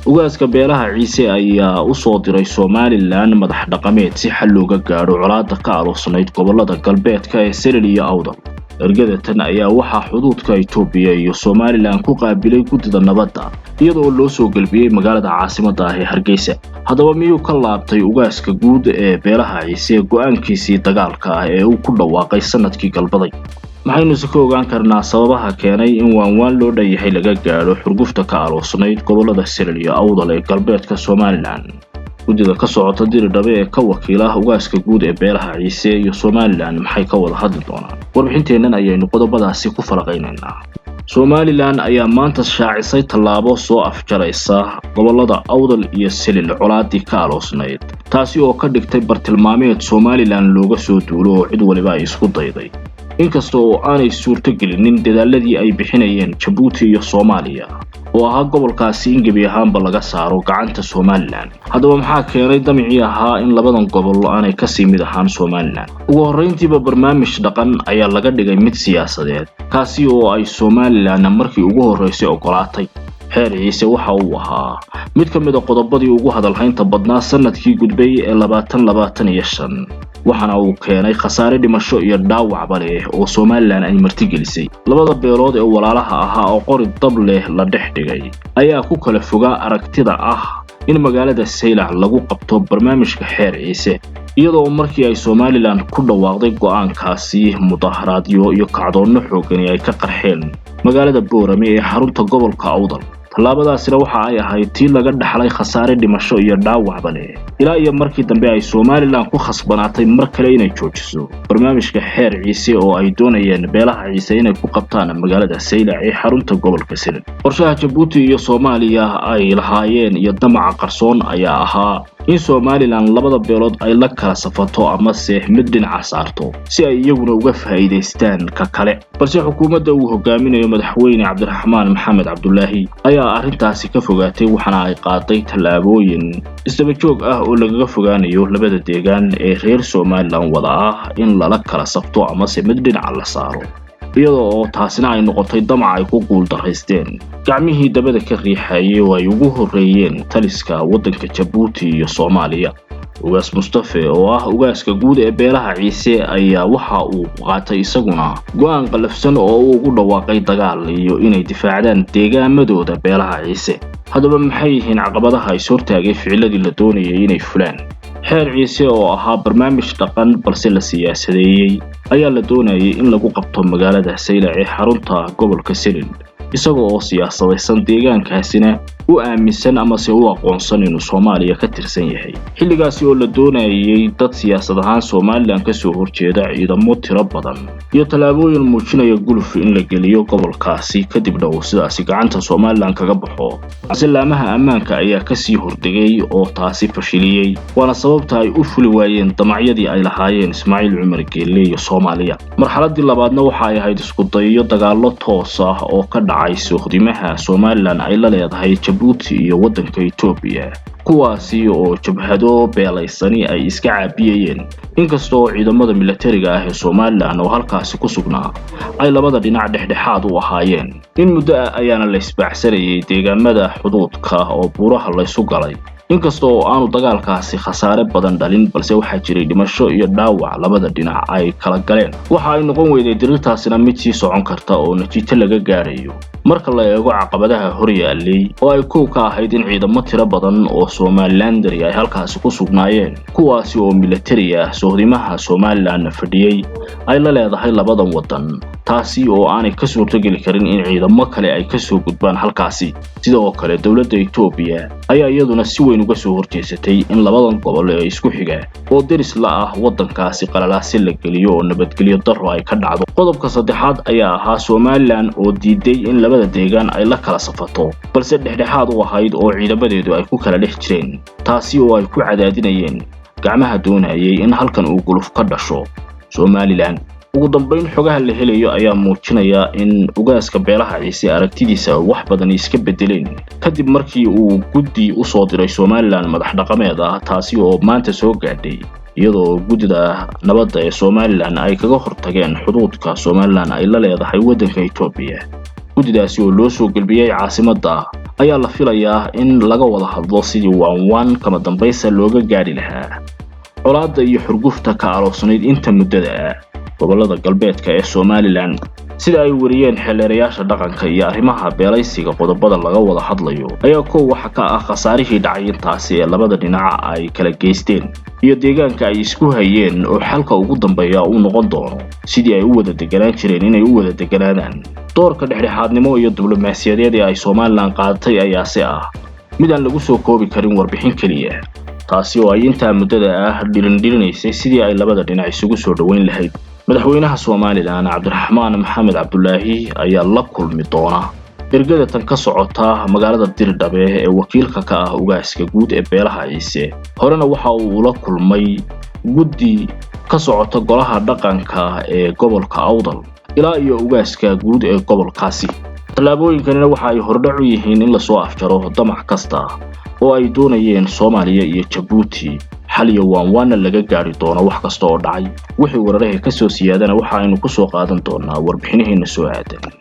ugaaska beelaha ciise ayaa u soo diray Somaliland madax dhaqameed si xal looga gaaro colaadda ka aroosnayd gobolada galbeedka ee Selil iyo Awdal. ergada tan ayaa waxaa xuduudka Itoobiya iyo Somaliland ku qaabilay guddida nabadda iyadoo loo soo galbiyay magaalada caasimadda ah ee Hargeysa. haddaba miyuu ka laabtay ugaaska guud ee beelaha ciise go'aankiisii dagaalka ah ee uu ku dhawaaqay sanadkii galbaday? maxaynu ka ogaan karnaa sababaha keenay in waanwaan loo dhayahay laga gaaro xurgufta ka aroosnayd gobolada Selil iyo Awdal ee galbeedka Somaliland? guddida ka socota Diridhabe ee ka wakiila ugaaska guud ee beelaha ciise iyo Somaliland maxay ka wada hadli doonaan? warbixinteennan ayaynu qodobadaasi ku falaqaynaynaa. Somaliland ayaa maanta shaacisay tallaabo soo afjaraysa gobolada Awdal iyo Selil colaadii ka aroosnayd, taasi oo ka dhigtay bartilmaameed Somaliland looga soo duulo oo cid waliba ay isku dayday. inkasta oo aanay suurto gelinin dadaaladii ay bixinayeen Djibouti iyo Soomaaliya oo ahaa gobolkaasi in gebi ahaanba laga saaro gacanta Somaliland. haddaba maxaa keenay damicii ahaa in labadan gobol aanay ka sii mid ahaan Somaliland? ugu horreyntiiba barnaamij dhaqan ayaa laga dhigay mid siyaasadeed, kaasi oo ay Somaliland markii ugu horreysay ogolaatay. xeer ciise waxa uu ahaa mid ka mid ah qodobadii ugu hadalhaynta badnaa sanadkii gudbay ee 2025, waxaana uu keenay khasaare dhimasho iyo dhaawacba leh oo Somaliland ay martigelisay. labada beelood ee walaalaha ahaa oo qori dab leh la dhex dhigay ayaa ku kala fogaa aragtida ah in magaalada Saylac lagu qabto barnaamijka xeer ciise, iyadoo markii ay Somaliland ku dhawaaqday go'aankaasi mudaharaadyo iyo kacdoonno xooggan ay ka qarxeen magaalada Boorame ee xarunta gobolka Awdal. tallaabadaasina waxa ay ahayd tii laga dhaxlay khasaare dhimasho iyo dhaawacba leh, ilaa iyo markii dambe ay Somaliland ku khasbanaatay mar kale inay joojiso barnaamijka xeer ciise oo ay doonayeen beelaha ciise inay ku qabtaan magaalada Saylac ee xarunta gobolka Selil. qorshaha Djibouti iyo Soomaaliya ay lahaayeen iyo damaca qarsoon ayaa ahaa in Somaliland labada beelood ay la kala safato ama se mid dhinaca saarto si ay iyaguna uga faa'iideystaan ka kale. balse xukuumadda uu hogaaminayo madaxweyne Cabdiraxmaan Maxamed Cabdullaahi ayaa arrintaasi ka fogaatay, waxaana ay qaaday tallaabooyin isdaba joog ah oo lagaga fogaanayo labada deegaan ee reer Somaliland wada ah in lala kala safto ama se mid dhinaca la saaro, iyadoo taasina ay noqotay damac ay ku guuldaraysteen gacmihii dabada ka riixayay oo ay ugu horreeyeen taliska waddanka Djibouti iyo Soomaaliya. ugaas Mustafa oo ah ugaaska guud ee beelaha ciise ayaa waxa uu qaatay isaguna go'aan qalafsan oo uu ugu dhawaaqay dagaal iyo inay difaacdaan deegaamadooda beelaha ciise. haddaba maxay yihiin caqabadaha ay soo taagay ficiladii la doonayay inay fulaan? xeer ciise oo ahaa barnaamij dhaqan balse la siyaasadeeyay ayaa la doonayay in lagu qabto magaalada Saylac ee xarunta gobolka Selil, isagoo oo siyaasadaysan deegaankaasina u aaminsan ama se u aqoonsan inuu Soomaaliya ka tirsan yahay. xilligaasi oo la doonayay dad siyaasad ahaan Somaliland ka soo horjeeda ciidamo tiro badan iyo tallaabooyin muujinaya guluf in la geliyo gobolkaasi kadibna uu sidaasi gacanta Somaliland kaga baxo. islaamaha ammaanka ayaa ka sii hordegay oo taasi fashiliyay, waana sababta ay u fuli waayeen damacyadii ay lahaayeen Ismaaciil Cumar Geelle iyo Soomaaliya. marxaladii labaadna waxa ay ahayd isku dayo dagaallo toos ah oo ka dhacay suuqdimaha Somaliland ay la leedahay Djibouti iyo waddanka Itoobiya, kuwaasi oo jabhado beelaysani ay iska caabiyeen. inkastoo ciidamada militariga ah ee Somaliland oo halkaasi ku sugnaa ay labada dhinac dhexdhexaad u ahaayeen, in muddo ayaana la isbaacsanayay deegaamada xuduudka oo buuraha la isu galay. inkastoo aanu dagaalkaasi khasaare badan dhalin, balse waxaa jiray dhimasho iyo dhaawac labada dhinac ay kala galeen. waxa ay noqon weyday dirirtaasina mid sii socon karta oo natiijo laga gaarayo marka la eego caqabadaha horyaalay oo ay koow ka ahayd in ciidamo tiro badan oo Somalilandari ay halkaasi ku sugnaayeen, kuwaasi oo militari ah suuqdimaha Somaliland fadhiyay ay la leedahay labadan waddan, taasi oo aanay ka suurtageli karin in ciidamo kale ay ka soo gudbaan halkaasi. sidoo kale dawladda Itoobiya ayaa iyaduna si weyn uga soo horjeesatay in labadan gobol ee isku xiga oo deris la ah waddankaasi qalalaasi la geliyo oo nabadgelyo darro ay ka dhacdo. qodobka saddexaad ayaa ahaa Somaliland oo diiday in labada deegaan ay la kala safato, balse dhexdhexaad u ahayd oo ciidamadeedu ay ku kala dhex jireen, taasi oo ay ku cadaadinayeen gacmaha doonayay in halkan uu guluf ka dhasho Somaliland. ugu dambeyn xogaha la helayo ayaa muujinaya in ugaaska beelaha ciise aragtidiisa wax badan iska bedeleen kadib markii uu guddi u soo diray Somaliland madax dhaqameed ah, taasi oo maanta soo gaadhay iyadoo guddida nabadda ee Somaliland ay kaga hortageen xuduudka Somaliland ay la leedahay waddanka Itoobiya. guddidaasi oo loo soo galbiyay caasimadda ayaa la filayaa in laga wada hadlo sidii waan kama dambaysa looga gaari lahaa colaadda iyo xurgufta ka aloosnayd inta muddada gobolada galbeedka ee Somaliland sida ay wariyeen xeelerayaasha dhaqanka iyo arrimaha beelaysiga qodobada laga wada hadlayo ayaa waxa ka ah khasaarihii dhacay intaasi ee labada dhinac ay kala geysteen iyo deegaanka ay isku hayeen oo xalka ugu dambeeya uu noqon doono sidii ay u wada deganaan jireen inay u wada deganaadaan doorka dhexdhexaadnimo iyo diblomaasiyadeed ee ay Somaliland qaadatay ayaa mid aan lagu soo koobi karin warbixin kaliya taasi oo ay inta muddada dhirindhirinaysay sidii ay labada dhinac isugu soo dhaweyn lahayd madaxweynaha Somaliland Cabdiraxmaan Maxamed Cabdullaahi ayaa la kulmi doona ergada tan ka socota magaalada Dirdhabe ee wakiilka ka ah ugaaska guud ee beelaha Ciise horena waxa uu la kulmay guddi ka socota golaha dhaqanka ee gobolka Awdal ilaa iyo ugaaska guud ee gobolkaasi talaabooyinkanina waxa ay hordhac u yihiin in la soo afjaro damac kasta oo ay doonayeen Soomaaliya iyo Djibouti xal iyo waan laga gaari doono wax kasta oo dhacay wixii wararka ka soo siyaadana waxa aynu ku soo qaadan doonaa warbixinaheena soo aadan